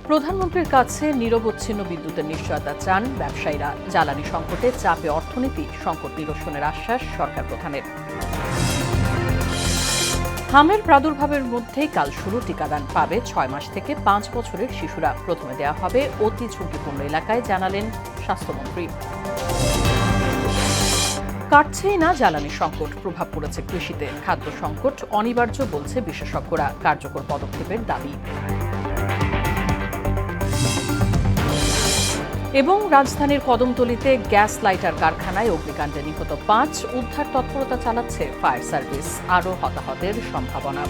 প্রধানমন্ত্রীর কাছে নিরবচ্ছিন্ন বিদ্যুতের নিশ্চয়তা চান ব্যবসায়ীরা। জ্বালানি সংকটে চাপে অর্থনীতি, সংকট নিরসনের আশ্বাস সরকার প্রধানের। হামের প্রাদুর্ভাবের মধ্যেই কাল শুরু টিকাদান পাবে 6 মাস থেকে 5 বছরের শিশুরা। প্রথমে দেওয়া হবে অতি ঝুঁকিপূর্ণ এলাকায়, জানালেন স্বাস্থ্যমন্ত্রী। কাটছেই না জ্বালানি সংকট, প্রভাব পড়েছে কৃষিতে। খাদ্য সংকট অনিবার্য বলছে বিশেষজ্ঞরা, কার্যকর পদক্ষেপের দাবি। এবং রাজধানীর কদমতলীতে গ্যাস লাইটার কারখানায় অগ্নিকাণ্ডে নিহত 5, উদ্ধার তৎপরতা চালাচ্ছে ফায়ার সার্ভিস। আরও হতাহতের সম্ভাবনা।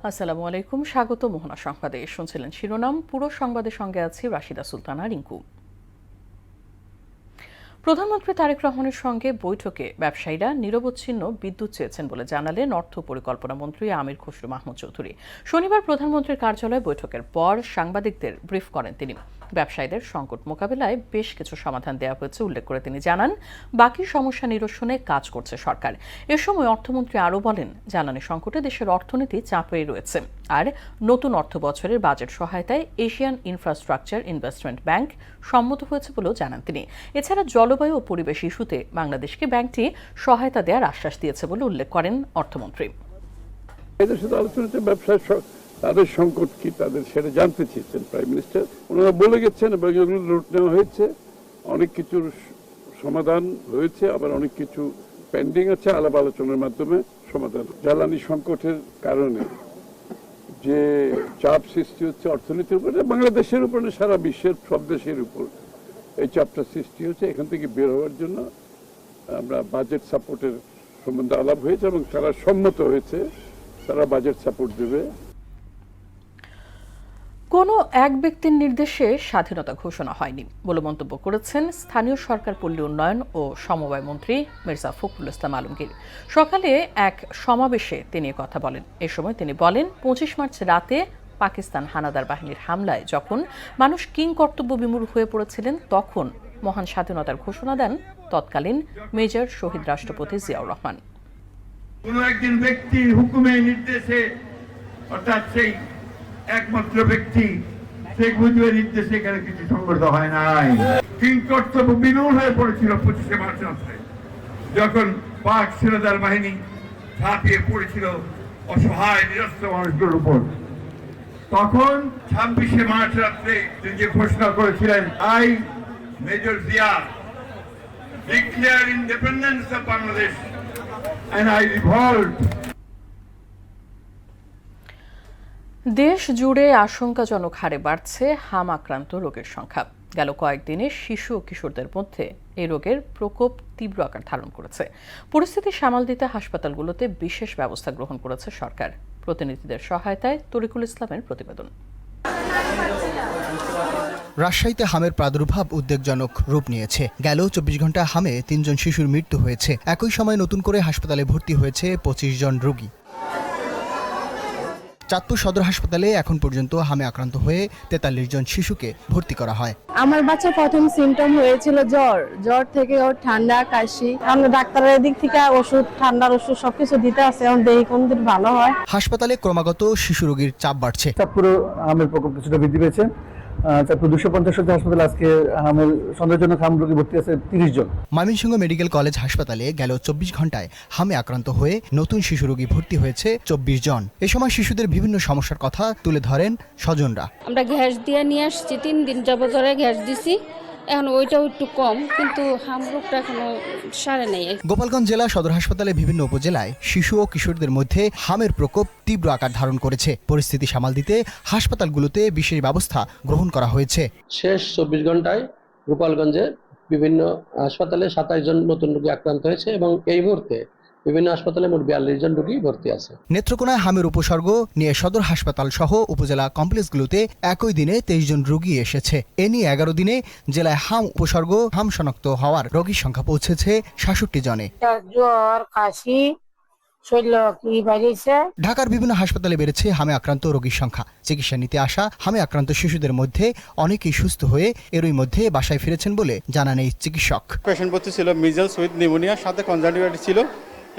আসসালামু আলাইকুম, স্বাগত মোহনা সংবাদে। শুনছিলেন শিরোনাম, পুরো সংবাদের সঙ্গে আছি রাশিদা সুলতানা রিঙ্কু। প্রধানমন্ত্রী তারেক রহমানের সঙ্গে বৈঠকে ব্যবসায়ীরা নিরবচ্ছিন্ন বিদ্যুৎ চেয়েছেন বলে জানালেন অর্থ পরিকল্পনা মন্ত্রী আমির খসরু মাহমুদ চৌধুরী। শনিবার প্রধানমন্ত্রীর কার্যালয়ে বৈঠকের পর সাংবাদিকদের ব্রিফ করেন তিনি। ব্যবসায়ীদের সংকট মোকাবিলায় বেশ কিছু সমাধান দেওয়া হয়েছে উল্লেখ করে তিনি জানান, বাকি সমস্যা নিরসনে কাজ করছে সরকার। এ সময় অর্থমন্ত্রী আরও বলেন, জ্বালানি সংকটে দেশের অর্থনীতি চাপে রয়েছে, আর নতুন অর্থ বছরের বাজেট সহায়তায় এশিয়ান ইনফ্রাস্ট্রাকচার ইনভেস্টমেন্ট ব্যাংক সম্মত হয়েছে বলেও জানান তিনি। এছাড়া জলবায়ু ও পরিবেশ ইস্যুতে বাংলাদেশকে ব্যাংকটি সহায়তা দেওয়ার আশ্বাস দিয়েছে বলে উল্লেখ করেন অর্থমন্ত্রী। তাদের সংকট কি, তাদের সেটা জানতে চেয়েছেন প্রাইম মিনিস্টার। ওনারা বলে গেছেন এবং এগুলো নোট নেওয়া হয়েছে। অনেক কিছুর সমাধান হয়েছে, আবার অনেক কিছু পেন্ডিং আছে। আলাপ আলোচনার মাধ্যমে সমাধান। জ্বালানি সংকটের কারণে যে চাপ সৃষ্টি হচ্ছে অর্থনীতির উপরে, বাংলাদেশের উপরে, সারা বিশ্বের সব দেশের উপর এই চাপটা সৃষ্টি হচ্ছে। এখান থেকে বের হওয়ার জন্য আমরা বাজেট সাপোর্টের সম্বন্ধে আলাপ হয়েছে এবং তারা সম্মত হয়েছে, তারা বাজেট সাপোর্ট দেবে। কোনো এক ব্যক্তির নির্দেশে স্বাধীনতা ঘোষণা হয়নি বলে মন্তব্য করেছেন স্থানীয় সরকার, পল্লী উন্নয়ন ও সমবায় মন্ত্রী মির্জা ফখরুল ইসলাম আলমগীর। সকালে এক সমাবেশে তিনি কথা বলেন। এ সময় তিনি বলেন, 25 মার্চ রাতে পাকিস্তান হানাদার বাহিনীর হামলায় যখন মানুষ কিংকর্তব্য বিমূঢ় হয়ে পড়েছিলেন, তখন মহান স্বাধীনতার ঘোষণা দেন তৎকালীন মেজর শহীদ রাষ্ট্রপতি জিয়াউর রহমান। কোন একজন ব্যক্তির হুকুমে, নির্দেশে, অর্থাৎ সেই একমাত্র ব্যক্তি শেখ মুজিবের নির্দেশে এখানে কিছু সংগঠিত হয় নাই। কিংকর্তব্য বিমূঢ় হয়ে পড়েছিল 25শে মার্চ রাত্রে, যখন পাক সেনাদার বাহিনী ঝাঁপিয়ে পড়েছিল অসহায় নিরস্ত্র মানুষগুলোর উপর। তখন 26শে মার্চ রাত্রে তিনি যে ঘোষণা করেছিলেন, I major Zia declare independence of Bangladesh and I revolt. দেশ জুড়ে আশঙ্কাজনক হারে বাড়ছে হাম আক্রান্ত রোগের সংখ্যা। গেল কয়েকদিনে শিশু ও কিশোরদের মধ্যে এই রোগের প্রকোপ তীব্র আকার ধারণ করেছে। পরিস্থিতি সামাল দিতে হাসপাতালগুলোতে বিশেষ ব্যবস্থা গ্রহণ করেছে সরকার। প্রতিনিধিদের সহায়তায় তরিকুল ইসলামের প্রতিবেদন। রাজশাহীতে হামের প্রাদুর্ভাব উদ্বেগজনক রূপ নিয়েছে। গেল 24 ঘন্টা হামে 3 জন শিশুর মৃত্যু হয়েছে। একই সময় নতুন করে হাসপাতালে ভর্তি হয়েছে 25 জন রোগী। চাঁদপুর সদর হাসপাতালে এখন পর্যন্ত হামে আক্রান্ত হয়ে 43 জন শিশুকে ভর্তি করা হয়। আমার বাচ্চা প্রথম সিমটম হয়েছিল জ্বর থেকে ওর ঠান্ডা, কাশি। আমরা ডাক্তারের দিক থেকে ওষুধ, ঠান্ডার ওষুধ সবকিছু দিতে আছে, এখন দেখি কোন দিন ভালো হয়। হাসপাতালে ক্রমাগত শিশু রোগীর চাপ বাড়ছে। চাঁদপুরে হামের প্রকোপ কিছুটা বৃদ্ধি পেয়েছে। চাঁদপুর 250 শয্যা হাসপাতালে আজকে হামের সন্দেহজনক হাম রোগী ভর্তি আছে 30 জন। ময়মনসিংহ মেডিকেল কলেজ হাসপাতালে গেল 24 ঘন্টায় হামে আক্রান্ত হয়ে নতুন শিশু রোগী ভর্তি হয়েছে 24 জন। এ সময় শিশুদের বিভিন্ন সমস্যার কথা তুলে ধরেন স্বজনরা। আমরা গ্যাস দিয়ে নিয়ে আসছি, 3 দিন যাবত ধরে গ্যাস দিছি, এখন ওইটাও একটু কম, কিন্তু হাম রোগটা এখনো সারে নেই। গোপালগঞ্জ জেলা সদর হাসপাতালে বিভিন্ন উপজেলায় শিশু ও কিশোরদের মধ্যে হামের প্রকোপ তীব্র আকার ধারণ করেছে। পরিস্থিতি সামাল দিতে হাসপাতালগুলোতে বিশেষ ব্যবস্থা গ্রহণ করা হয়েছে। শেষ 24 ঘন্টায় গোপালগঞ্জে বিভিন্ন হাসপাতালে 27 জন নতুন রোগী আক্রান্ত হয়েছে এবং এই মুহূর্তে বিভিন্ন হাসপাতালে মোট 42 জন রোগী ভর্তি আছে। নেত্রকোনায় হামের উপসর্গ নিয়ে সদর হাসপাতাল সহ উপজেলা কমপ্লেক্সগুলোতে একই দিনে 23 জন রোগী এসেছে। এ নিয়ে 11 দিনে জেলায় হাম উপসর্গ শনাক্ত হওয়ার রোগীর সংখ্যা পৌঁছেছে 66 জনে। জ্বর, কাশি, শরীর কি বাইরেছে। ঢাকার বিভিন্ন হাসপাতালে বেড়েছে হামে আক্রান্ত রোগীর সংখ্যা। চিকিৎসা নিতে আসা হামে আক্রান্ত শিশুদের মধ্যে অনেকেই সুস্থ হয়ে এরই মধ্যে বাসায় ফিরেছেন বলে জানান এই চিকিৎসক। পেশেন্ট ভর্তি ছিল মিজেলস উইথ নিউমোনিয়া, সাথে কনজাংটিভাইটিস ছিল।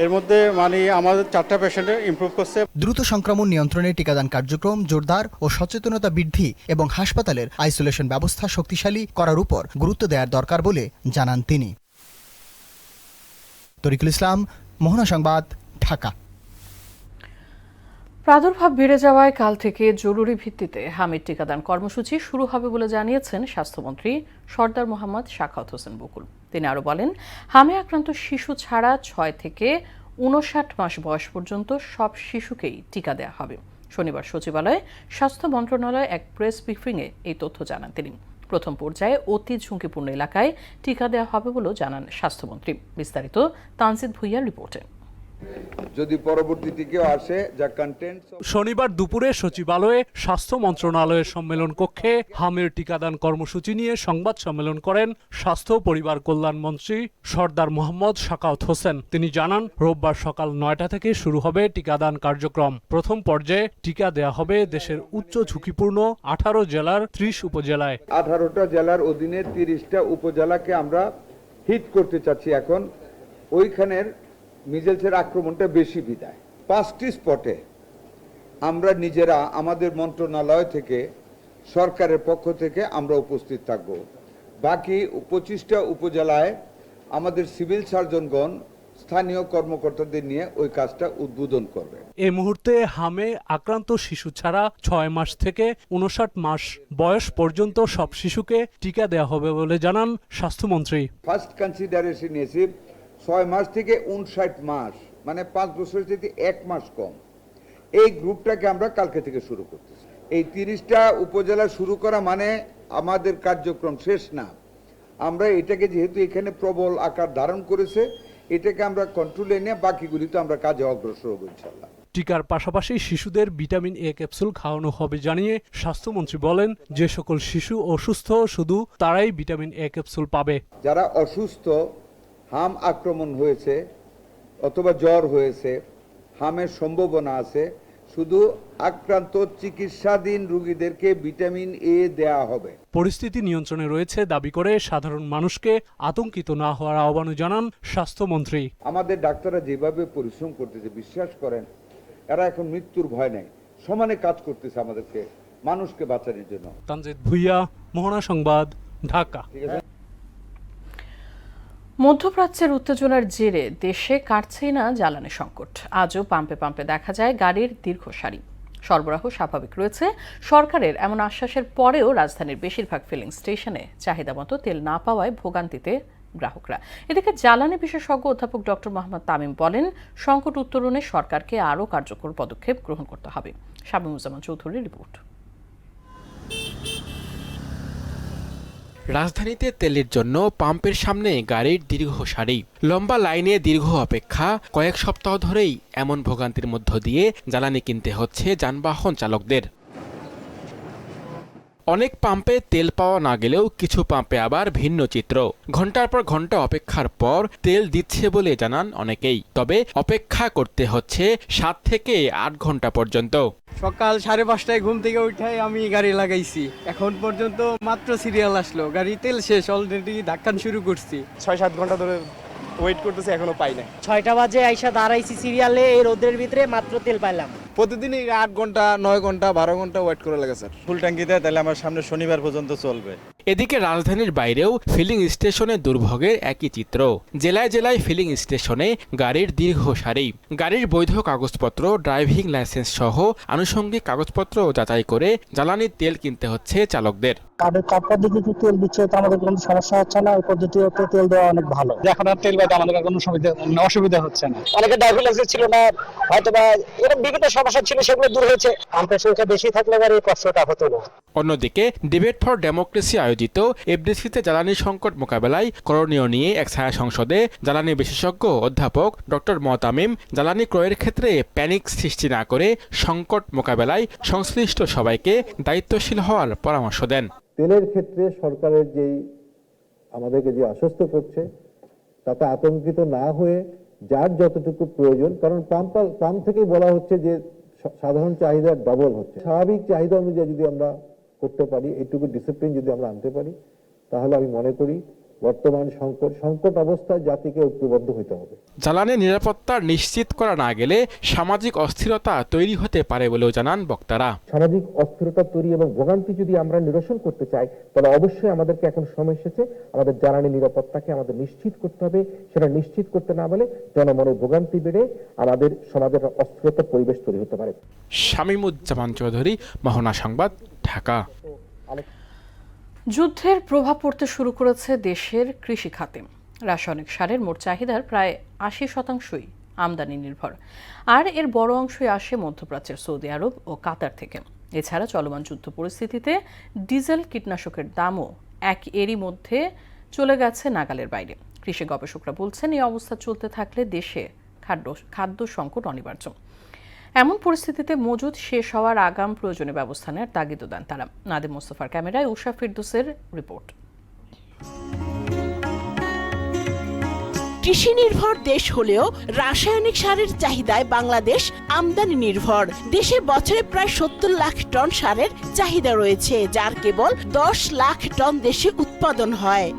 এর মধ্যে আমাদের 4টা পেশেন্টে ইমপ্রুভ করছে। দ্রুত সংক্রমণ নিয়ন্ত্রণে টিকাদান কার্যক্রম জোরদার ও সচেতনতা বৃদ্ধি এবং হাসপাতালের আইসোলেশন ব্যবস্থা শক্তিশালী করার উপর গুরুত্ব দেওয়ার দরকার বলে জানান তিনি। তরিকুল ইসলাম, মোহনা সংবাদ, ঢাকা। প্রাদুর্ভাব বেড়ে যাওয়ায় কাল থেকে জরুরি ভিত্তিতে হামির টিকাদান কর্মসূচি শুরু হবে বলে জানিয়েছেন স্বাস্থ্যমন্ত্রী সরদার মোহাম্মদ সাখাওয়াত হোসেন বকুল। তিনি আরও বলেন, হামে আক্রান্ত শিশু ছাড়া 6 থেকে 59 মাস বয়স পর্যন্ত সব শিশুকেই টিকা দেওয়া হবে। শনিবার সচিবালয়ে স্বাস্থ্য মন্ত্রণালয় এক প্রেস ব্রিফিংয়ে এই তথ্য জানান তিনি। প্রথম পর্যায়ে অতি ঝুঁকিপূর্ণ এলাকায় টিকা দেওয়া হবে বলেও জানান স্বাস্থ্যমন্ত্রী। বিস্তারিত তানজিদ ভুইয়ার রিপোর্টে। যদি পরবর্তীতে কেউ আসে যা কন্টেন্ট। শনিবার দুপুরে সচিবালয়ে স্বাস্থ্য মন্ত্রণালয়ের সম্মেলন কক্ষে হামের টিকাদান কর্মসূচি নিয়ে সংবাদ সম্মেলন করেন স্বাস্থ্য পরিবার কল্যাণ মন্ত্রী সরদার মোহাম্মদ সাখাওয়াত হোসেন। তিনি জানান, রোববার সকাল 9টা থেকে শুরু হবে টিকাদান কার্যক্রম। প্রথম পর্যায়ে টিকা দেয়া হবে দেশের উচ্চ ঝুঁকিপূর্ণ 18 জেলার 30 উপজেলায়। 18টা জেলার অধীনে 30টা উপজেলাকে আমরা হিট করতে চাচ্ছি। এখন ওইখানের মিজেলসের আক্রমণটা বেশি বিদায় 5টি স্পটে আমরা নিজেরা আমাদের মন্ত্রণালয় থেকে সরকারের পক্ষ থেকে আমরা উপস্থিত থাকব। বাকি 25টা উপজেলায় আমাদের সিভিল সার্জনগণ স্থানীয় কর্মকর্তাদের নিয়ে ওই কাজটা উদ্বোধন করবে। এই মুহূর্তে হামে আক্রান্ত শিশু ছাড়া 6 মাস থেকে 59 মাস বয়স পর্যন্ত সব শিশুকে টিকা দেওয়া হবে বলে জানান স্বাস্থ্যমন্ত্রী। ফার্স্ট কনসিডারেশন নিয়েছি 6 মাস থেকে 59 মাস, মানে 5 বছর থেকে 1 মাস কম। এই গ্রুপটাকে আমরা কালকে থেকে শুরু করতেছি। এই 30টা উপজেলা শুরু করা মানে আমাদের কার্যক্রম শেষ না। আমরা এটাকে যেহেতু এখানে প্রবল আকার ধারণ করেছে, এটাকে আমরা কন্ট্রোলে নিয়ে বাকিগুলিতে আমরা কাজে অগ্রসর হব ইনশাআল্লাহ। টিকার পাশাপাশি শিশুদের ভিটামিন এ ক্যাপসুল খাওয়ানো হবে জানিয়ে স্বাস্থ্যমন্ত্রী বলেন, যে সকল শিশু অসুস্থ শুধু তারাই ভিটামিন এ ক্যাপসুল পাবে। যারা অসুস্থ, হাম আক্রমণ হয়েছে অথবা জ্বর হয়েছে, হামের সম্ভাবনা আছে, শুধু আক্রান্ত চিকিৎসাধীন রোগীদেরকে ভিটামিন এ দেয়া হবে। পরিস্থিতি নিয়ন্ত্রণে রয়েছে দাবি করে সাধারণ মানুষকে আতঙ্কিত না হওয়ার আহ্বান জানান স্বাস্থ্যমন্ত্রী। আমাদের ডাক্তাররা যেভাবে পরিশ্রম করতেছে, বিশ্বাস করেন এরা এখন মৃত্যুর ভয় নাই, সমানে কাজ করতেছে আমাদেরকে মানুষকে বাঁচানোর জন্য। তানজিদ ভুইয়া, মোহনা সংবাদ, ঢাকা। মধ্যপ্রাচ্যের উত্তেজনার জেরে দেশে কাটছেই না জ্বালানি সংকট। আজও পাম্পে পাম্পে দেখা যায় গাড়ির দীর্ঘ সারি। সরবরাহ স্বাভাবিক রয়েছে। সরকারের এমন আশ্বাসের পরেও রাজধানীর বেশিরভাগ ফিলিং স্টেশনে চাহিদা মতো তেল না পাওয়ায় ভোগান্তিতে গ্রাহকরা। এদিকে জ্বালানি বিশেষজ্ঞ অধ্যাপক ডক্টর মোহাম্মদ তামিম বলেন, সংকট উত্তরণে সরকারকে আরও কার্যকর পদক্ষেপ গ্রহণ করতে হবে। শামীমুজ্জামান চৌধুরীর রিপোর্ট। রাজধানীতে তেলের জন্য পাম্পের সামনে গাড়ির দীর্ঘ সারি, লম্বা লাইনে দীর্ঘ অপেক্ষা। কয়েক সপ্তাহ ধরেই এমন ভোগান্তির মধ্য দিয়ে জ্বালানি কিনতে হচ্ছে যানবাহন চালকদের। অনেক পাম্পে তেল পাওয়া না গেলেও কিছু পাম্পে আবার ভিন্ন চিত্র। ঘন্টার পর ঘন্টা অপেক্ষার পর তেল দিচ্ছে বলে জানান অনেকেই, তবে অপেক্ষা করতে হচ্ছে 7 থেকে 8 ঘন্টা পর্যন্ত। সকাল 5:30টায় ঘুম থেকে উঠাই আমি গাড়ি লাগাইছি, এখন পর্যন্ত মাত্র সিরিয়াল আসলো, গাড়ি তেল শেষ, অলরেডি ধাক্কান শুরু করছি। 6-7 ঘন্টা ধরে ওয়েট করতেছি, এখনো পাই না। 6টা বাজে আইসা দাঁড়াইছি সিরিয়ালে, এই রোদের ভিতরে মাত্র তেল পাইলাম। প্রতিদিনই 8 ঘন্টা 9 ঘন্টা 12 ঘন্টা ওয়েট করে লাগে স্যার। ফুল ট্যাঙ্কি দেয় তাহলে আমার সামনে শনিবার পর্যন্ত চলবে। এদিকে রাজধানীর বাইরেও ফিলিং স্টেশনে দুর্ভোগের একই চিত্র। জেলায় জেলায় ফিলিং স্টেশনে গাড়ির দীর্ঘ সারি। গাড়ির বৈধ কাগজপত্র, ড্রাইভিং লাইসেন্স সহ আনুষঙ্গিক কাগজপত্র যাচাই করে জ্বালানির তেল কিনতে হচ্ছে চালকদের। কার্ড পদ্ধতিতে তেল দিচ্ছে, তো আমাদের কোনো সমস্যা হচ্ছে না। ওই পদ্ধতিতে তেল দেওয়া অনেক ভালো। এখন আর তেল বাদে আমাদের কোনো অসুবিধা হচ্ছে না। অনেকে ড্রাইভিং লাইসেন্স ছিল না, হয়তো বা এরকম বিভিন্ন সমস্যা ছিল, সেগুলো দূর হয়েছে। পাম্পের সংখ্যা বেশি থাকলে আর এই কষ্টটা হতো না। অন্যদিকে ডিবেট ফর ডেমোক্রেসি আয়োজিত এফডিসিতে জ্বালানি সংকট মোকাবেলায় করণীয় নিয়ে এক ছায়া সংসদে জ্বালানি বিশেষজ্ঞ অধ্যাপক ডক্টর তামিম জ্বালানি ক্রয়ের ক্ষেত্রে প্যানিক সৃষ্টি না করে সংকট মোকাবেলায় সংশ্লিষ্ট সবাইকে দায়িত্বশীল হওয়ার পরামর্শ দেন। তেলের ক্ষেত্রে সরকারের যেই আমাদেরকে যে আশ্বস্ত করছে, তাতে আতঙ্কিত না হয়ে যার যতটুকু প্রয়োজন, কারণ পাম্প থেকেই বলা হচ্ছে যে সাধারণ চাহিদা ডবল হচ্ছে। স্বাভাবিক চাহিদা অনুযায়ী যদি আমরা করতে পারি, এইটুকু ডিসিপ্লিন যদি আমরা আনতে পারি, তাহলে আমি মনে করি বর্তমান সংকট অবস্থায় জাতিকে ঐক্যবদ্ধ হতে হবে। জ্বালানি নিরাপত্তা নিশ্চিত করা না গেলে সামাজিক অস্থিরতা তৈরি হতে পারে বলেও জানান বক্তারা। সামাজিক অস্থিরতা তৈরি এবং ভোগান্তি যদি আমরা নিরসন করতে চাই, তাহলে অবশ্যই আমাদেরকে এখন সময় এসেছে আমাদের জ্বালানি নিরাপত্তাকে আমাদের নিশ্চিত করতে হবে। সেটা নিশ্চিত করতে না বলে জনমনে ভোগান্তি বেড়ে আমাদের সমাজের অস্থিরতার পরিবেশ তৈরি হতে পারে। শামীমুজ্জামান চৌধুরী, মোহনা সংবাদ, ঢাকা। যুদ্ধের প্রভাব পড়তে শুরু করেছে দেশের কৃষি খাতে। রাসায়নিক সারের মোট চাহিদার প্রায় ৮০% আমদানি নির্ভর, আর এর বড় অংশই আসে মধ্যপ্রাচ্যের সৌদি আরব ও কাতার থেকে। এছাড়া চলমান যুদ্ধ পরিস্থিতিতে ডিজেল, কীটনাশকের দামও এরই মধ্যে চলে গেছে নাগালের বাইরে। কৃষি গবেষকরা বলছেন, এই অবস্থা চলতে থাকলে দেশে খাদ্য সংকট অনিবার্য। এমন পরিস্থিতিতে মজুদ শেষ হওয়ার আগাম প্রয়োজনীয় ব্যবস্থা নেওয়ার তাগিদ দেন তারা। নাদিম মোস্তফার ক্যামেরায় উষা ফিরদৌসের রিপোর্ট। কৃষি নির্ভর দেশ হলেও রাসায়নিক সারের চাহিদায় বাংলাদেশ আমদানি নির্ভর। দেশে বছরে প্রায় ৭০ লাখ টন সারের চাহিদা রয়েছে, যার কেবল ১০ লাখ টন দেশে উৎপাদন হয়।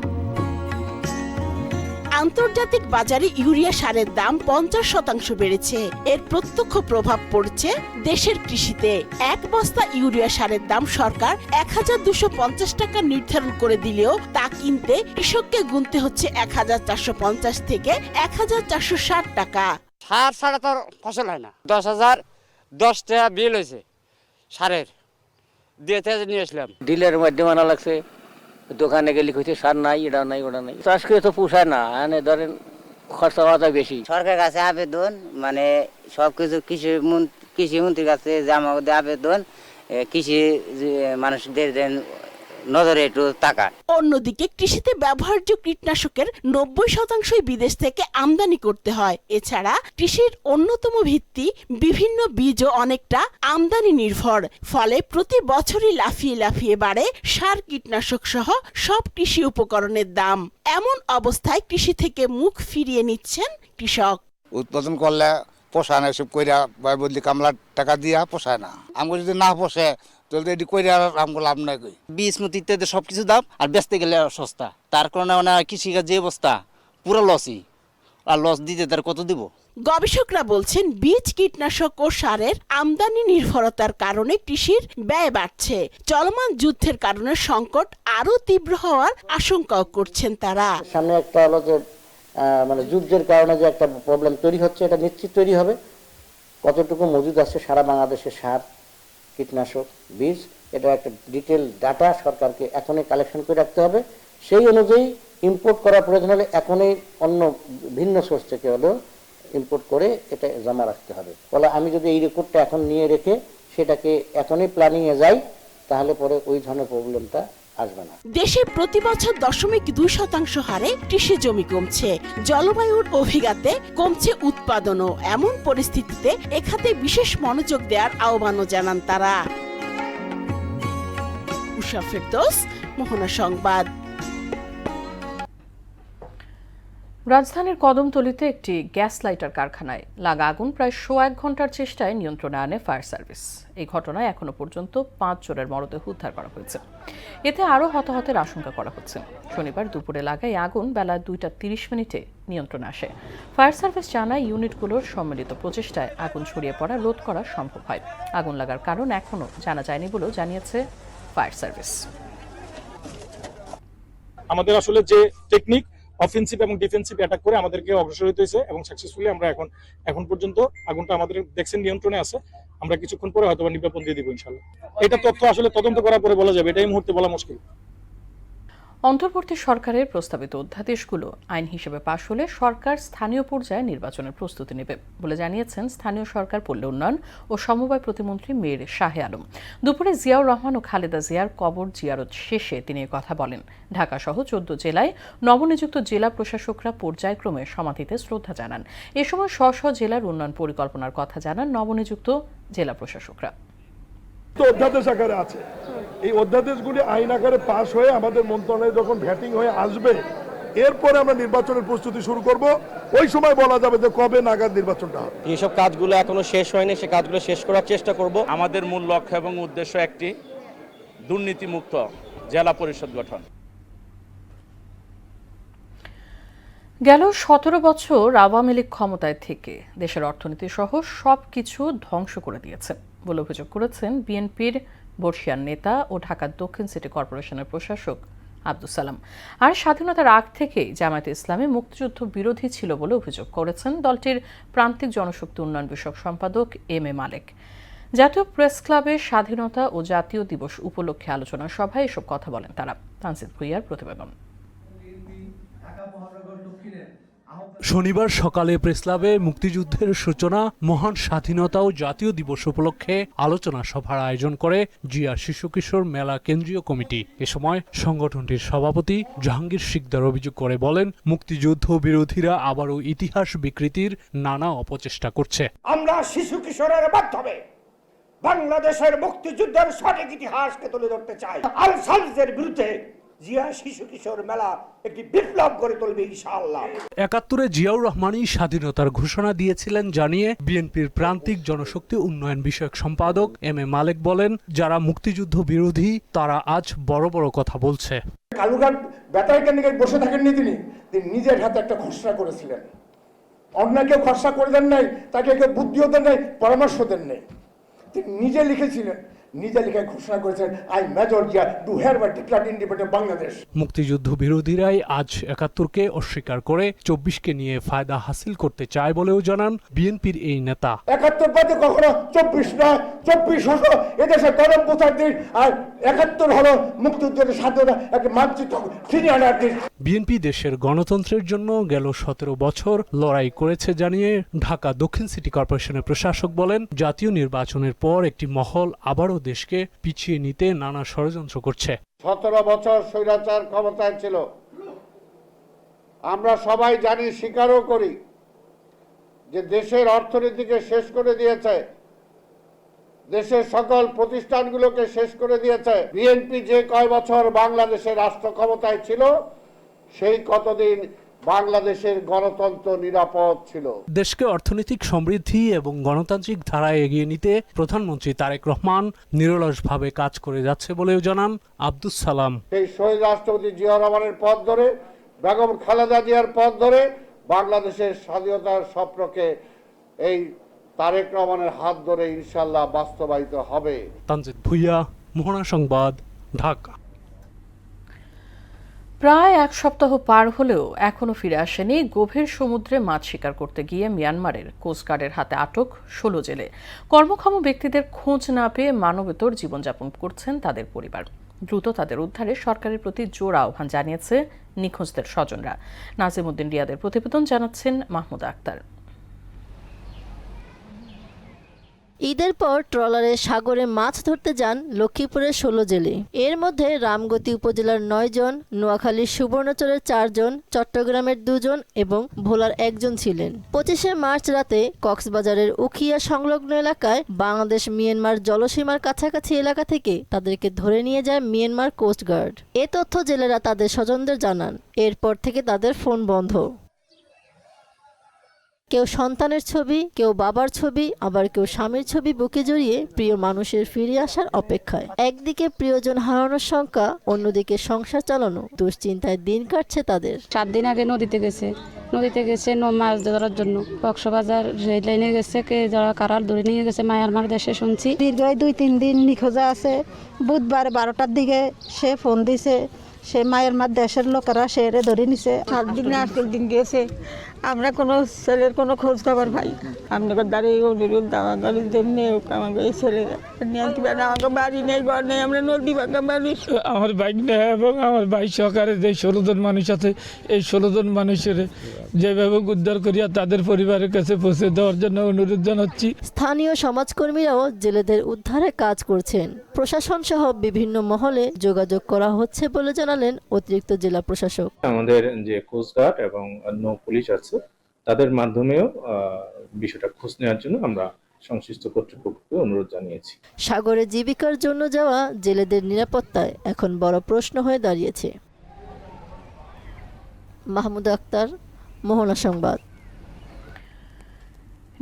আন্তর্জাতিক বাজারে ইউরিয়া সারের দাম ৫০% বেড়েছে। এর প্রত্যক্ষ প্রভাব পড়ছে দেশের কৃষিতে। এক বস্তা ইউরিয়া সারের দাম সরকার ১,২৫০ টাকা নির্ধারণ করে দিলেও তা কিনতে কৃষককে গুনতে হচ্ছে ১,৪৫০ থেকে ১,৪৬০ টাকা। সার ছাড়া তো ফসল হয় না। ১০,০১০ টাকা বিল হয়েছে সারের, দিয়ে নিয়ে আসলাম। ডিলের মাধ্যমে আনা লাগছে, দোকানে গেলে হচ্ছে সার নাই, এটা নাই, ওটা নাই। চাষ করে তো পোষায় না, এনে ধরেন খরচা বাড়া বেশি। সরকারের কাছে আবেদন, মানে সবকিছু কৃষিমন্ত্রীর কাছে আমাদের আবেদন, কৃষি মানুষদের নজরে একটু তাকান। অন্যদিকে কৃষিতে ব্যবহার্য কীটনাশকের ৯০% বিদেশ থেকে আমদানি করতে হয়। এছাড়া কৃষির অন্যতম ভিত্তি বিভিন্ন বীজও অনেকটা আমদানি নির্ভর। ফলে প্রতি বছরই লাফিয়ে লাফিয়ে বাড়ে সার, কীটনাশক সহ সব কৃষি উপকরণের দাম। এমন অবস্থায় কৃষি থেকে মুখ ফিরিয়ে নিচ্ছেন কৃষক। উৎপাদন করলে পোষায় না, এসব কইরা বদলি কামলার টাকা দিয়া পোষায় না। আমাকে যদি না পোষে বীজ মতি ইত্যাদি সবকিছু দাম, আর বেচতে গেলে সস্তা। তার কারণে মানে কৃষিকাজ যে অবস্থা, পুরো লসই। আর লস দিতে তার কত দিব? গবেষকরা বলছেন, বীজ, কীটনাশক ও সারের আমদানি নির্ভরতার কারণে কৃষির ব্যয় বাড়ছে। চলমান যুদ্ধের কারণে সংকট আরো তীব্র হওয়ার আশঙ্কাও করছেন তারা। সামনে একটা হলো যে মানে যুদ্ধের কারণে যে একটা প্রবলেম তৈরি হচ্ছে, এটা নিশ্চিত তৈরি হবে। কতটুকু মজুদ আছে সারা বাংলাদেশের সার, কীটনাশক, বীজ, এটা একটা ডিটেল ডাটা সরকারকে এখনই কালেকশন করে রাখতে হবে। সেই অনুযায়ী ইম্পোর্ট করার প্রয়োজন হলে এখনই অন্য ভিন্ন সোর্স থেকে হলেও ইম্পোর্ট করে এটা জমা রাখতে হবে। ফলে আমি যদি এই রেকর্ডটা এখন নিয়ে রেখে সেটাকে এখনই প্ল্যানিংয়ে যাই, তাহলে পরে ওই ধরনের প্রবলেমটা আসবে না। দেশে প্রতি বছর 0.2% হারে কৃষি জমি কমছে। জলবায়ুর অভিঘাতে কমছে উৎপাদনও। এমন পরিস্থিতিতে এখানে বিশেষ মনোযোগ দেওয়ার আহ্বানও জানান তারা। উষা ফেরদৌস, মোহনা সংবাদ। রাজধানীর কদমতলীতে একটি গ্যাস লাইটার কারখানায় লাগা আগুন প্রায় ১ ঘন্টার চেষ্টায় নিয়ন্ত্রণে আনে ফায়ার সার্ভিস। এই ঘটনায় এখনো পর্যন্ত ৫ জনের মরদেহ উদ্ধার করা হয়েছে। এতে আরও হতাহতের আশঙ্কা করা হচ্ছে। শনিবার দুপুরে লাগা এই আগুন বেলা ২টা ৩০ নিয়ন্ত্রণে আসে। ফায়ার সার্ভিস জানায়, ইউনিটগুলোর সম্মিলিত প্রচেষ্টায় আগুন ছড়িয়ে পড়া রোধ করা সম্ভব হয়। আগুন লাগার কারণ এখনো জানা যায়নি বলেও জানিয়েছে ফায়ার সার্ভিস। আমাদের আসলে যে টেকনিক অফেন্সিভ এবং ডিফেন্সিভ অ্যাটাক করে আমাদেরকে অগ্রসর হতে হয়েছে, এবং সাকসেসফুলি আমরা এখন পর্যন্ত আগুনটা আমাদের দেখছেন নিয়ন্ত্রণে আছে। আমরা কিছুক্ষণ পরে হয়তো নির্বাপন দিয়ে দিব ইনশাআল্লাহ। এটা তথ্য আসলে তদন্ত করার পরে বলা যাবে, এটা এই মুহূর্তে বলা মুশকিল। অন্তর্বর্তী সরকারের প্রস্তাবিত অধ্যাদেশগুলো আইন হিসেবে পাশ হলে সরকার স্থানীয় পর্যায়ে নির্বাচনের প্রস্তুতি নেবে বলে জানিয়েছেন স্থানীয় সরকার, পল্লী উন্নয়ন ও সমবায় প্রতিমন্ত্রী মীর শাহে আলম। দুপুরে জিয়াউর রহমান ও খালেদা জিয়ার কবর জিয়ারত শেষে তিনি কথা বলেন। ঢাকা সহ 14 জেলায় নবনিযুক্ত জেলা প্রশাসকরা পর্যায়ক্রমে সমাধিতে শ্রদ্ধা জানান। এ সময় স্ব জেলার উন্নয়ন পরিকল্পনার কথা জানান নবনিযুক্ত জেলা প্রশাসকরা। অধ্যাদেশ আকারে আছে, এই অধ্যাদেশগুলি আইন আকারে পাশ হয়ে আমাদের মন্ত্রণালয়ে যখন ভ্যাটিং হয়ে আসবে, এরপরে আমরা নির্বাচনের প্রস্তুতি শুরু করব। ওই সময় বলা যাবে যে কবে নাগাদ নির্বাচনটা হবে। এইসব কাজগুলো এখনো শেষ হয়নি, সে কাজগুলো শেষ করার চেষ্টা করব। আমাদের মূল লক্ষ্য এবং উদ্দেশ্য একটি দুর্নীতিমুক্ত জেলা পরিষদ গঠন। গেল 17 বছর আওয়ামী লীগ ক্ষমতায় থেকে দেশের অর্থনীতি সহ সবকিছু ধ্বংস করে দিয়েছে বলে অভিযোগ করেছেন বিএনপির বর্ষিয়ান নেতা ও ঢাকা দক্ষিণ সিটি কর্পোরেশনের প্রশাসক আব্দুস সালাম। আর স্বাধীনতার আগ থেকেই জামায়াতে ইসলামী মুক্তিযুদ্ধ বিরোধী ছিল বলে অভিযোগ করেছেন দলটির প্রান্তিক জনশক্তি উন্নয়ন বিষয়ক সম্পাদক এম এ মালেক। জাতীয় প্রেস ক্লাবে স্বাধীনতা ও জাতীয় দিবস উপলক্ষে আলোচনা সভায় এসব কথা বলেন তারা। তানজিদ ভুইয়ার প্রতিবেদন। শনিবার সকালে প্রেসক্লাবে মুক্তিযুদ্ধের সূচনা, মহান স্বাধীনতা ও জাতীয় দিবস উপলক্ষে আলোচনা সভার আয়োজন করে জিয়া শিশু কিশোর মেলা কেন্দ্রীয় কমিটি। এ সময় সংগঠনটির সভাপতি জাহাঙ্গীর শিকদার অভিযোগ করে বলেন, মুক্তিযুদ্ধ বিরোধীরা আবারও ইতিহাস বিকৃতির নানা অপচেষ্টা করছে। আমরা শিশু কিশোরের মাধ্যমে বাংলাদেশের মুক্তিযুদ্ধের সঠিক ইতিহাসকে তুলে ধরতে চাই। আল-সালিজের বিরুদ্ধে জিয়া শিশু কিশোর মেলা একটি বিপ্লব করে তুলবে ইনশাআল্লাহ। ৭১-এ জিয়াউর রহমানই স্বাধীনতার ঘোষণা দিয়েছিলেন জানিয়ে বিএনপির প্রান্তিক জনশক্তি উন্নয়ন বিষয়ক সম্পাদক এম এ মালেক বলেন, যারা মুক্তিযুদ্ধ বিরোধী তারা আজ বড় বড় কথা বলছে। কালুঘাট বেতার কেন্দ্রে বসে থাকেননি, তিনি নিজের হাতে একটা ঘোষণা করেছিলেন। অন্য কেউ ঘোষণা করে দেন নাই, তাকে কেউ বুদ্ধিও দেন নাই, পরামর্শ দেন নাই, তিনি নিজে লিখেছিলেন, নিজে লিখে ঘোষণা করেছেন, I major Zia do hereby declare independent Bangladesh. মুক্তিযুদ্ধ বিরোধীরাই আজ ৭১-কে অস্বীকার করে ২৪-কে নিয়ে ফায়দা হাসিল করতে চায় বলেও জানান বিএনপির এই নেতা। ৭১ বাদে কখনো ২৪ নয়, ২৪ হলো এদেশে গরম পোতার দিন, আর ৭১ হলো মুক্তিযুদ্ধের স্বাধীনতা একটা মানচিত্র ফিরিয়ে আনার দিন। বিএনপি দেশের গণতন্ত্রের জন্য গেল ১৭ বছর লড়াই করেছে জানিয়ে ঢাকা দক্ষিণ সিটি কর্পোরেশনের প্রশাসক বলেন, জাতীয় নির্বাচনের পর একটি মহল আবারও দেশকে পিছিয়ে নিতে নানা ষড়যন্ত্র করছে। ১৭ বছর স্বৈরাচার ক্ষমতায় ছিল, আমরা সবাই জানি, স্বীকারও করি যে দেশের অর্থনীতিকে শেষ করে দিয়েছে, দেশের সকল প্রতিষ্ঠানগুলোকে শেষ করে দিয়েছে। বিএনপি যে কয় বছর বাংলাদেশের রাষ্ট্র ক্ষমতায় ছিল, সেই কতদিন বাংলাদেশের গণতন্ত্র নিরাপদ ছিল। দেশকে অর্থনৈতিক সমৃদ্ধি এবং গণতান্ত্রিক ধারায় এগিয়ে নিতে প্রধানমন্ত্রী তারেক রহমান নিরলসভাবে কাজ করে যাচ্ছে বলেও জানান আব্দুস সালাম। সেই শহীদ রাষ্ট্রপতি জিয়া রহমানের পথ ধরে, বেগম খালেদা জিয়ার পথ ধরে বাংলাদেশের স্বাধীনতার স্বপ্নকে এই তারেক রহমানের হাত ধরে ইনশাআল্লাহ বাস্তবায়িত হবে। তানজিদ ভুইয়া, মোহনা সংবাদ, ঢাকা। প্রায় এক সপ্তাহ পার হলেও এখনো ফিরে আসেনি গভীর সমুদ্রে মাছ শিকার করতে গিয়ে মিয়ানমারের কোস্টগার্ডের হাতে আটক ১৬ জেলে। কর্মক্ষম ব্যক্তিদের খোঁজ না পেয়ে মানবেতর জীবনযাপন করছেন তাদের পরিবার। দ্রুত তাদের উদ্ধারে সরকারের প্রতি জোর আহ্বান জানিয়েছে নিখোঁজদের স্বজনরা। নাজিমউদ্দিন রিয়াদের প্রতিবেদন জানাচ্ছেন মাহমুদা আক্তার। ঈদের পর ট্রলারে সাগরে মাছ ধরতে যান লক্ষ্মীপুরের ১৬ জেলে। এর মধ্যে রামগতি উপজেলার ৯ জন, নোয়াখালীর সুবর্ণচরের ৪ জন, চট্টগ্রামের ২ জন এবং ভোলার ১ জন ছিলেন। ২৫শে মার্চ রাতে কক্সবাজারের উখিয়া সংলগ্ন এলাকায় বাংলাদেশ মিয়ানমার জলসীমার কাছাকাছি এলাকা থেকে তাদেরকে ধরে নিয়ে যায় মিয়ানমার কোস্টগার্ড। এ তথ্য জেলেরা তাদের স্বজনদের জানান। এরপর থেকে তাদের ফোন বন্ধ। কেউ সন্তানের ছবি, কেউ বাবার ছবি, আবার কেউ স্বামীর ছবি বুকে জড়িয়ে প্রিয় মানুষের ফিরে আসার অপেক্ষায়। একদিকে প্রিয়জন হারানোর শঙ্কা, অন্যদিকে সংসার চালানো দুশ্চিন্তায় দিন কাটছে তাদের। ৭ দিন আগে নদীতে গেছে মাছ ধরার জন্য। কক্সবাজার রেল লাইনে গেছে, কে যারা কারার ধরে নিয়ে গেছে মায়ানমার দেশে শুনছি। দীর্ঘ ২-৩ দিন নিখোঁজা আছে। বুধবার ১২টার দিকে সে ফোন দিছে, সে মায়ানমার দেশের লোকেরা সে ধরে নিছে। ৭ দিন আজকের দিন গেছে, আমরা কোনো ছেলের কোনো খোঁজ খবর পাই। আপনাদের দাঁড়িয়ে অনুরোধ দাঁড়ি যেমনি আমাকে এই ছেলে নিয়ে আমাকে বাড়ি নেই, ঘর নেই, আমরা নদী ভাঙা মানুষ। আমার বাইক নেই এবং আমার বাইক সহকারে যে ১৬ জন মানুষ আছে, এই ১৬ জন মানুষের যেভাবে উদ্ধার করিয়া তাদের পরিবারের কাছে পৌঁছে দেওয়ার জন্য অনুরোধ জানাচ্ছি। স্থানীয় সমাজকর্মীরাও জেলেদের উদ্ধারে কাজ করছেন। প্রশাসন সহ বিভিন্ন মহলে যোগাযোগ করা হচ্ছে বলে জানালেন অতিরিক্ত জেলা প্রশাসক। আমাদের যে কোস্টগার্ড এবং নৌ পুলিশ আছে, তাদের মাধ্যমেও বিষয়টা খোঁজ নেওয়ার জন্য আমরা সংশ্লিষ্ট কর্তৃপক্ষকে অনুরোধ জানিয়েছি। সাগরে জীবিকার জন্য যাওয়া জেলেদের নিরাপত্তায় এখন বড় প্রশ্ন হয়ে দাঁড়িয়েছে। মাহমুদা আক্তার, মোহনা সংবাদ।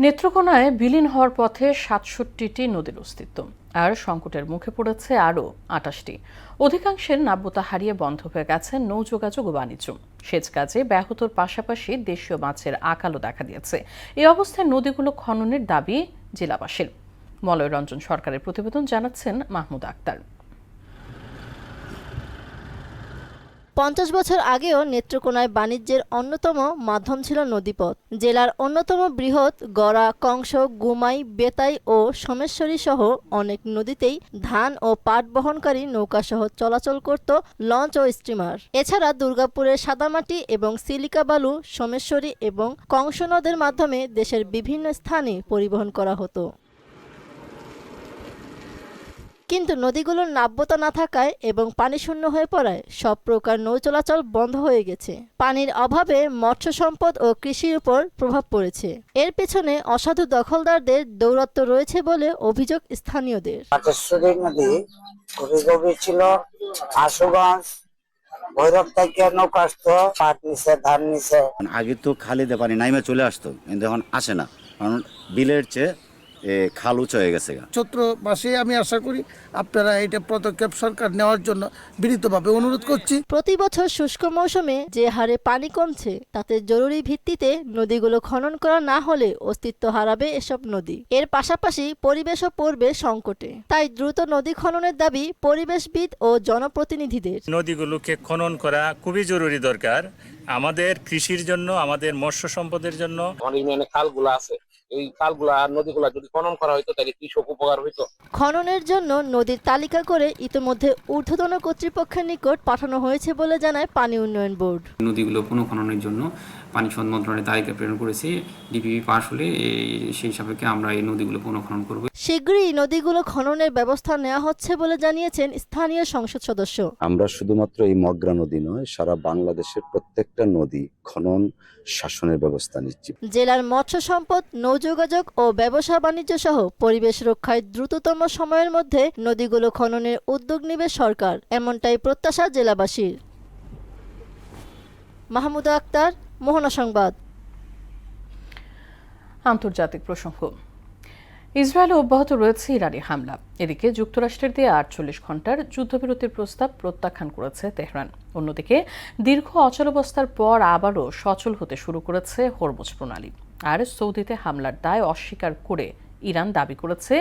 নেত্রকোনায় বিলীন হওয়ার পথে ৬৭টি নদীর অস্তিত্ব, আর সংকটের মুখে পড়েছে আরও ২৮টি। অধিকাংশের নাব্যতা হারিয়ে বন্ধ হয়ে গেছে নৌ যোগাযোগ ও বাণিজ্য। সেচ কাজে ব্যাহতর পাশাপাশি দেশীয় মাছের আকালও দেখা দিয়েছে। এই অবস্থায় নদীগুলো খননের দাবি জেলাবাসীর। মলয় রঞ্জন সরকারের প্রতিবেদন, জানাচ্ছেন মাহমুদা আক্তার। ৫০ বছর আগেও নেত্রকোনায় বাণিজ্যের অন্যতম মাধ্যম ছিল নদীপথ। জেলার অন্যতম বৃহৎ গড়া, কংস, গুমাই, বেতাই ও সোমেশ্বরী সহ অনেক নদীতেই ধান ও পাট বহনকারী নৌকাসহ চলাচল করত লঞ্চ ও স্টিমার। এছাড়া দুর্গাপুরের সাদামাটি এবং সিলিকা বালু সোমেশ্বরী এবং কংস নদের মাধ্যমে দেশের বিভিন্ন স্থানে পরিবহন করা হতো। কিন্তু নদীগুলোর নাব্যতা না থাকায় এবং পানি শূন্য হয়ে পড়ায় সব প্রকার নৌ চলাচল বন্ধ হয়ে গেছে। পানির অভাবে মৎস্য সম্পদ ও কৃষির উপর প্রভাব পড়েছে। এর পেছনে অসাধু দখলদারদের দৌরাত্ম্য রয়েছে বলে অভিযোগ স্থানীয়দের। নদী খুবই গভীর ছিল। আশুগঞ্জ, ভৈরব থেকে নৌকা আসতো, পাট নিচে, ধান নিচে। আগে তো খালিতে পানি নাইমে চলে আসতো, কিন্তু এখন আসে না, কারণ বিলের চেয়ে খাল উঁচু হয়ে গেছে। চৈত্র মাসে আমি আশা করি আপনারা এটা পদক্ষেপ সরকার নেওয়ার জন্য বিনীতভাবে অনুরোধ করছি। প্রতি বছর শুষ্ক মৌসুমে যে হারে পানি কমছে, তাতে জরুরি ভিত্তিতে নদীগুলো খনন করা না হলে অস্তিত্ব হারাবে এসব নদী। এর পাশাপাশি পরিবেশও পড়বে সংকটে। তাই দ্রুত নদী খননের দাবি পরিবেশবিদ ও জনপ্রতিনিধিদের। নদীগুলোকে খনন করা খুবই জরুরি দরকার, আমাদের কৃষির জন্য, আমাদের মৎস্য সম্পদের জন্য। অনেক খালগুলো আছে, এই খালগুলা আর নদীগুলা যদি খনন করা হইতো তাহলে কৃষক উপকার হইতো। খননের জন্য নদীর তালিকা করে ইতিমধ্যে ঊর্ধ্বতন কর্তৃপক্ষের নিকট পাঠানো হয়েছে বলে জানায় পানি উন্নয়ন বোর্ড। নদীগুলো পুনঃখননের জন্য পানি সম্পদ মন্ত্রণালয়ের তালিকা প্রেরণ করেছে। ডিপিপি পাস হলে সেই সাপেক্ষে আমরা এই নদীগুলো পুনঃখনন করব। শীঘ্রই নদীগুলো খননের ব্যবস্থা নেওয়া হচ্ছে বলে জানিয়েছেন স্থানীয় সংসদ সদস্য। আমরা শুধুমাত্র এই মগরা নদী নয়, সারা বাংলাদেশের প্রত্যেকটা নদী খনন শাসনের ব্যবস্থা নিচ্ছি। জেলার মৎস্য সম্পদ, নৌযোগাযোগ ও ব্যবসা বাণিজ্য সহ পরিবেশ রক্ষায় দ্রুততম সময়ের মধ্যে নদীগুলো খননের উদ্যোগ নেবে সরকার, এমনটাই প্রত্যাশা জেলাবাসীর। মাহমুদা আক্তার, মোহনা সংবাদ। আন্তর্জাতিক প্রসঙ্গ, ইসরায়েলে অব্যাহত রয়েছে ইরানি হামলা। এদিকে যুক্তরাষ্ট্রের দিয়ে 48 ঘণ্টার যুদ্ধবিরতির প্রস্তাব প্রত্যাখ্যান করেছে তেহরান। অন্যদিকে দীর্ঘ অচলাবস্থার পর আবারও সচল হতে শুরু করেছে হরমুজ প্রণালী। আর সৌদিতে হামলার দায় অস্বীকার করে ইরান দাবি করেছে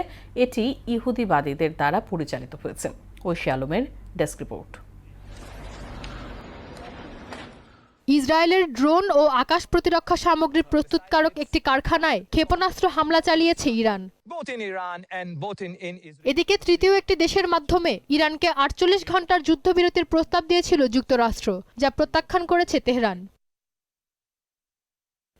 এটি ইহুদিবাদীদের দ্বারা পরিচালিত হয়েছে। ঐশী আলমের ডেস্ক রিপোর্ট। ইসরায়েলের ড্রোন ও আকাশ প্রতিরক্ষা সামগ্রী প্রস্তুতকারক একটি কারখানায় ক্ষেপণাস্ত্র হামলা চালিয়েছে ইরান। এদিকে তৃতীয় একটি দেশের মাধ্যমে ইরানকে 48 ঘণ্টার যুদ্ধবিরতির প্রস্তাব দিয়েছিল যুক্তরাষ্ট্র, যা প্রত্যাখ্যান করেছে তেহরান।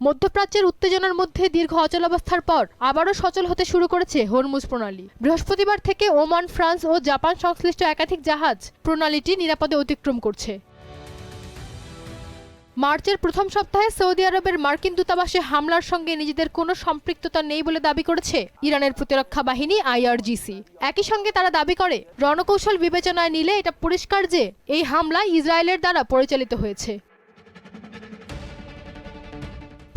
মধ্যপ্রাচ্যের উত্তেজনার মধ্যে দীর্ঘ অচলাবস্থার পর আবারও সচল হতে শুরু করেছে হরমুজ প্রণালী। বৃহস্পতিবার থেকে ওমান, ফ্রান্স ও জাপান সংশ্লিষ্ট একাধিক জাহাজ প্রণালীটি নিরাপদে অতিক্রম করছে। মার্চের প্রথম সপ্তাহে সৌদি আরবের মার্কিন দূতাবাসে হামলার সঙ্গে নিজেদের কোনো সম্পৃক্ততা নেই বলে দাবি করেছে ইরানের প্রতিরক্ষা বাহিনী IRGC। একই সঙ্গে তারা দাবি করে, রণকৌশল বিবেচনায় নিলে এটা পরিষ্কার যে এই হামলা ইসরায়েলের দ্বারা পরিচালিত হয়েছে।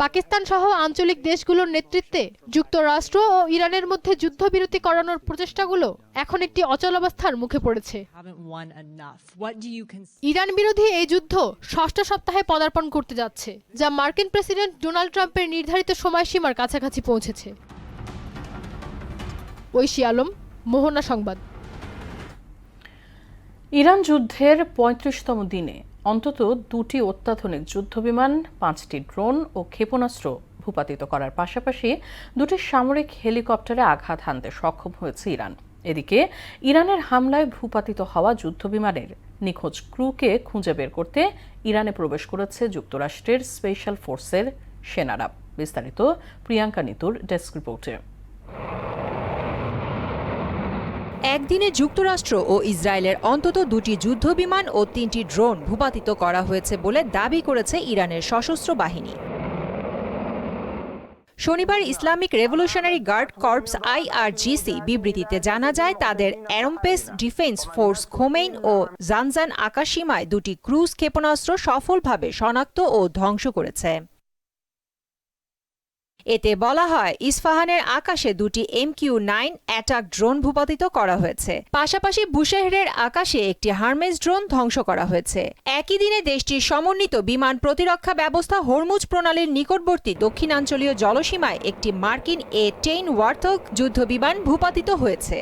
পাকিস্তান সহ আঞ্চলিক দেশগুলোর নেতৃত্বে যুক্তরাষ্ট্র ও ইরানের মধ্যে যুদ্ধবিরতি করানোর প্রচেষ্টাগুলো এখন একটি অচলাবস্থার মুখে পড়েছে। ইরান বিরোধী এই যুদ্ধ ষষ্ঠ সপ্তাহে পদার্পণ করতে যাচ্ছে, যা মার্কিন প্রেসিডেন্ট ডোনাল্ড ট্রাম্পের নির্ধারিত সময়সীমার কাছাকাছি পৌঁছেছে। ঐশী আলম, মোহনা সংবাদ। ইরান যুদ্ধের 35তম দিনে অন্তত 2টি অত্যাধুনিক যুদ্ধবিমান, 5টি ড্রোন ও ক্ষেপণাস্ত্র ভূপাতিত করার পাশাপাশি 2টি সামরিক হেলিকপ্টারে আঘাত হানতে সক্ষম হয়েছে ইরান। এদিকে ইরানের হামলায় ভূপাতিত হওয়া যুদ্ধবিমানের নিখোঁজ ক্রুকে খুঁজে বের করতে ইরানে প্রবেশ করেছে যুক্তরাষ্ট্রের স্পেশাল ফোর্সের সেনারা। বিস্তারিত প্রিয়াঙ্কা নিতুর ডেস্ক রিপোর্টে। একদিনে যুক্তরাষ্ট্র ও ইসরায়েলের অন্তত 2টি যুদ্ধবিমান ও 3টি ড্রোন ভূপাতিত করা হয়েছে বলে দাবি করেছে ইরানের সশস্ত্র বাহিনী। শনিবার Islamic Revolutionary Guard Corps IRGC বিবৃতিতে জানা যায় তাদের অ্যারোস্পেস ডিফেন্স ফোর্স খোমেইন ও জানজান আকাশসীমায় দুটি ক্রুজ ক্ষেপণাস্ত্র সফলভাবে শনাক্ত ও ধ্বংস করেছে। এতে বলা হয় ইস্পাহানের আকাশে দুটি MQ-9 অ্যাটাক ড্রোন ভূপাতিত করা হয়েছে। পাশাপাশি বুশেহরের আকাশে একটি হারমেস ড্রোন ধ্বংস করা হয়েছে। একই দিনে দেশটির সমন্বিত বিমান প্রতিরক্ষা ব্যবস্থা হরমুজ প্রণালীর নিকটবর্তী দক্ষিণাঞ্চলীয় জলসীমায় একটি মার্কিন A-10 ওয়ার্থগ যুদ্ধবিমান ভূপাতিত হয়েছে।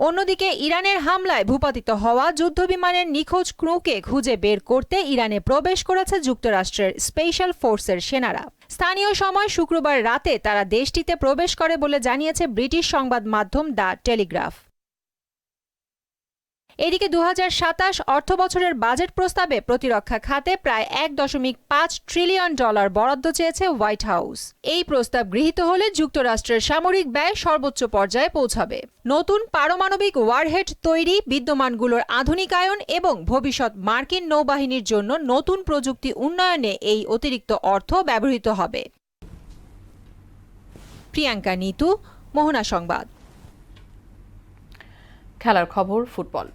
অন্যদিকে ইরানের হামলায় ভূপাতিত হওয়া যুদ্ধবিমানের নিখোঁজ ক্রুকে খুঁজে বের করতে ইরানে প্রবেশ করেছে যুক্তরাষ্ট্রের স্পেশাল ফোর্সের সেনারা। স্থানীয় সময় শুক্রবার রাতে তারা দেশটিতে প্রবেশ করে বলে জানিয়েছে ব্রিটিশ সংবাদ মাধ্যম দ্য টেলিগ্রাফ। এদিকে 2027 অর্থবছরের বাজেট প্রস্তাবে প্রতিরক্ষা খাতে প্রায় $1.5 ট্রিলিয়ন বরাদ্দ চেয়েছে হোয়াইট হাউস। এই প্রস্তাব গৃহীত হলে যুক্তরাষ্ট্রের সামরিক ব্যয় সর্বোচ্চ পর্যায়ে পৌঁছাবে। নতুন পারমাণবিক ওয়ারহেড তৈরি, বিদ্যমানগুলোর আধুনিকায়ন এবং ভবিষ্যৎ মার্কিন নৌবাহিনীর জন্য নতুন প্রযুক্তি উন্নয়নে এই অতিরিক্ত অর্থ ব্যবহৃত হবে। প্রিয়াঙ্কা নিতু, মোহনা সংবাদ। খেলার খবর ফুটবল।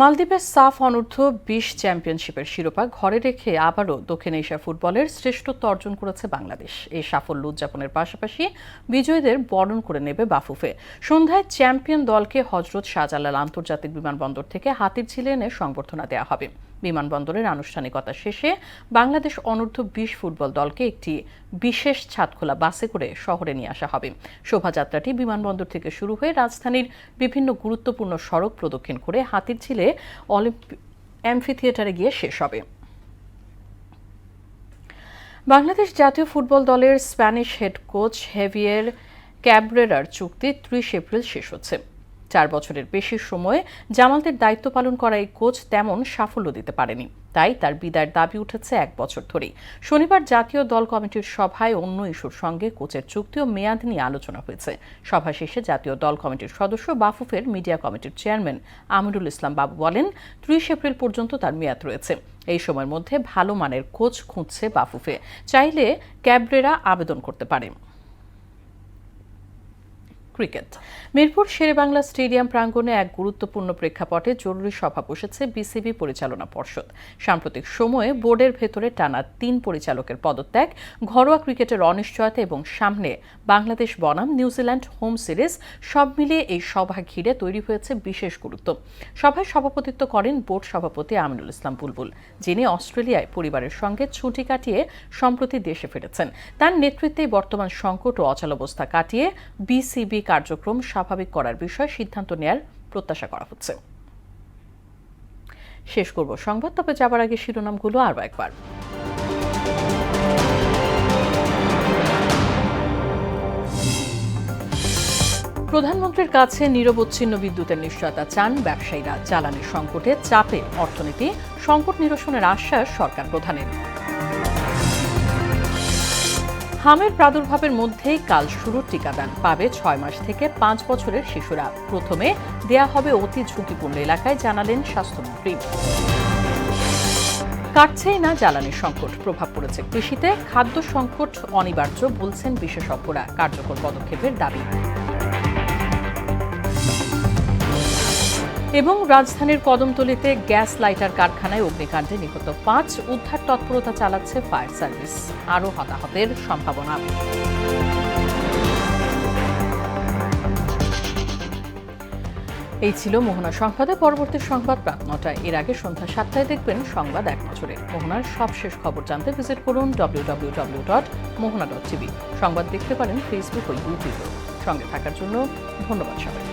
মালদ্বীপের সাফ অনূর্ধ্ব 20 চ্যাম্পিয়নশিপের শিরোপা ঘরে রেখে আবারও দক্ষিণ এশিয়া ফুটবলের শ্রেষ্ঠত্ব অর্জন করেছে বাংলাদেশ। এই সাফল্য উদযাপনের পাশাপাশি বিজয়ীদের বরণ করে নেবে বাফুফে। সন্ধ্যায় চ্যাম্পিয়ন দলকে হজরত শাহজালাল আন্তর্জাতিক বিমানবন্দর থেকে হাতিরঝিলে এনে সংবর্ধনা দেওয়া হবে। বিমানবন্দরের আনুষ্ঠানিকতা শেষে বাংলাদেশ অনূর্ধ্ব 20 ফুটবল দলকে একটি বিশেষ ছাদখোলা বাসে করে শহরে নিয়ে আসা হবে। শোভাযাত্রাটি বিমানবন্দর থেকে শুরু হয়ে রাজধানীর বিভিন্ন গুরুত্বপূর্ণ সড়ক প্রদক্ষিণ করে হাতিরঝিলে অ্যাম্ফিথিয়েটারে গিয়ে শেষ হবে। বাংলাদেশ জাতীয় ফুটবল দলের স্প্যানিশ হেড কোচ হেভিয়ের ক্যাবরেরার চুক্তি 30 এপ্রিল শেষ হচ্ছে। 4 বছরের বেশি সময়ে জামালদের দায়িত্ব পালন করা এই কোচ তেমন সাফল্য দিতে পারেনি, তাই তার বিদায়ের দাবি উঠেছে 1 বছর ধরেই। শনিবার জাতীয় দল কমিটির সভায় অন্য ইস্যুর সঙ্গে কোচের চুক্তি ও মেয়াদ নিয়ে আলোচনা হয়েছে। সভা শেষে জাতীয় দল কমিটির সদস্য বাফুফের মিডিয়া কমিটির চেয়ারম্যান আমিরুল ইসলাম বাবু বলেন, 30 এপ্রিল পর্যন্ত তার মেয়াদ রয়েছে। এই সময়ের মধ্যে ভালো মানের কোচ খুঁজছে বাফুফে, চাইলে ক্যাবরেরা আবেদন করতে পারে। ক্রিকেট। মিরপুর শেরেবাংলা স্টেডিয়াম প্রাঙ্গণে এক গুরুত্বপূর্ণ প্রেক্ষাপটে জরুরি সভা বসেছে বিসিবি পরিচালনা পর্ষদ। সাম্প্রতিক সময়ে বোর্ডের ভেতরে টানা 3 পরিচালকের পদত্যাগ, ঘরোয়া ক্রিকেটের অনিশ্চয়তা এবং সামনে বাংলাদেশ বনাম নিউজিল্যান্ড হোম সিরিজ, সব মিলিয়ে এই সভা ঘিরে তৈরি হয়েছে বিশেষ গুরুত্ব। সভায় সভাপতিত্ব করেন বোর্ড সভাপতি আমিনুল ইসলাম বুলবুল, যিনি অস্ট্রেলিয়ায় পরিবারের সঙ্গে ছুটি কাটিয়ে সম্প্রতি দেশে ফিরেছেন। তার নেতৃত্বে বর্তমান সংকট ও অচলাবস্থা কাটিয়ে বিসিবি কার্যক্রম স্বাভাবিক করার বিষয়ে সিদ্ধান্ত নেয়ার প্রত্যাশা করা হচ্ছে। শেষ করব সংবাদ, তবে যাবার আগে শিরোনামগুলো আরও একবার। প্রধানমন্ত্রীর কাছে নিরবচ্ছিন্ন বিদ্যুতের নিশ্চয়তা চান ব্যবসায়ীরা। জ্বালানি সংকটে চাপে অর্থনীতি, সংকট নিরসনের আশ্বাস সরকার প্রধানের। হামের প্রাদুর্ভাবের মধ্যেই কাল শুরু টিকাদান, পাবে 6 মাস থেকে 5 বছরের শিশুরা। প্রথমে দেয়া হবে অতি ঝুঁকিপূর্ণ এলাকায়, জানালেন স্বাস্থ্যমন্ত্রী। কাটছেই না জ্বালানির সংকট, প্রভাব পড়েছে কৃষিতে। খাদ্য সংকট অনিবার্য বলছেন বিশেষজ্ঞরা, কার্যকর পদক্ষেপের দাবি। এবং রাজধানীর কদমতলীতে গ্যাস লাইটার কারখানায় অগ্নিকাণ্ডে নিহত 5, উদ্ধার তৎপরতা চালাচ্ছে ফায়ার সার্ভিস। আরও হতাহতের সম্ভাবনা। এই ছিল মোহনা সংবাদে। পরবর্তী সংবাদ রাত 9টায়। এর আগে সন্ধ্যা 7টায় দেখবেন সংবাদ এক নজরে। মোহনার সবশেষ খবর জানতে ভিজিট করুন www.mohana.tv। সংবাদ দেখতে পারেন ফেসবুক ও ইউটিউবে। সঙ্গে থাকার জন্য ধন্যবাদ সবাই।